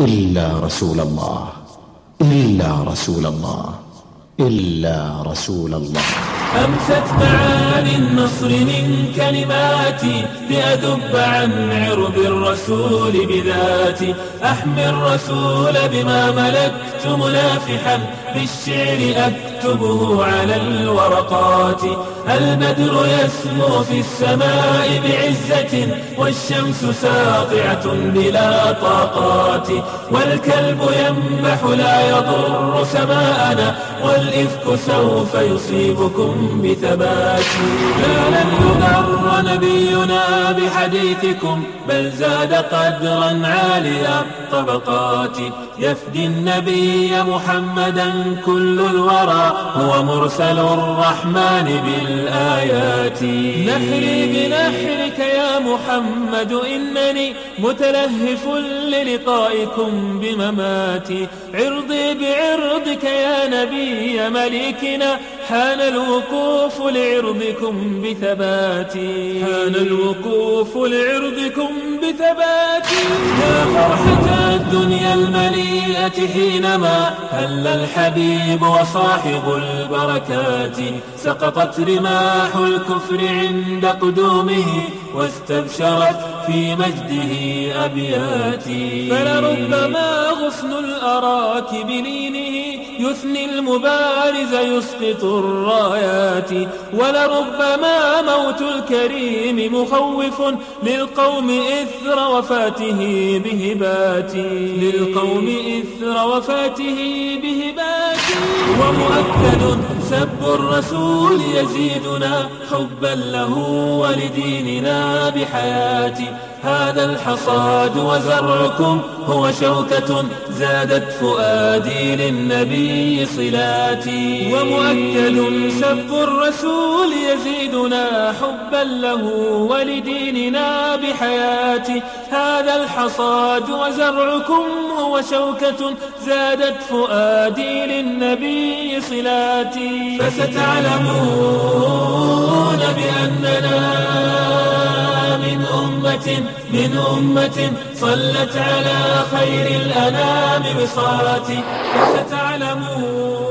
إلا رسول الله، إلا رسول الله، إلا رسول الله. أمست معاني النصر من كلماتي لأذب عن عرض الرسول بذاتي، أحمي الرسول بما ملكت منافحا بالشعر أكتبه على الورقات. البدر يسمو في السماء بعزة والشمس ساطعة بلا طاقات، والكلب ينبح لا يضر سماءنا والإفك سوف يصيبكم بثبات. لا لن يضر نبينا بحديثكم بل زاد قدرا عالي الطبقات. يفدي النبي محمدا كل الورى هو مرسل الرحمن بالآيات. نحري بنحرك يا محمد إنني متلهف للقائكم بمماتي، عرضي بعرضك يا نبي مليكنا حان الوقوف لعرضكم بثباتي، حان الوقوف لعرضكم بثباتي. يا فرحة الدنيا المليئة حينما هل الحبيب وصاحب البركات، سقطت رماح الكفر عند قدومه واستبشرت في مجده أبياتي. فلربما غصن الأراك بلينه يثني المبارز يسقط الرايات، ولربما موت الكريم مخوف للقوم إثر وفاته بهباتي، للقوم إثر وفاته بهباتي. ومؤكد سب الرسول يزيدنا حبا له ولديننا بحياتي. هذا الحصاد وزرعكم هو شوكة زادت فؤادي للنبي صلاتي. ومؤكد سب الرسول يزيدنا حبا له ولديننا بحياتي. هذا الحصاد وزرعكم هو شوكة زادت فؤادي للنبي صلاتي. فستعلمون بأننا من أمة صلت على خير الأنام بصلاتي. فستعلمون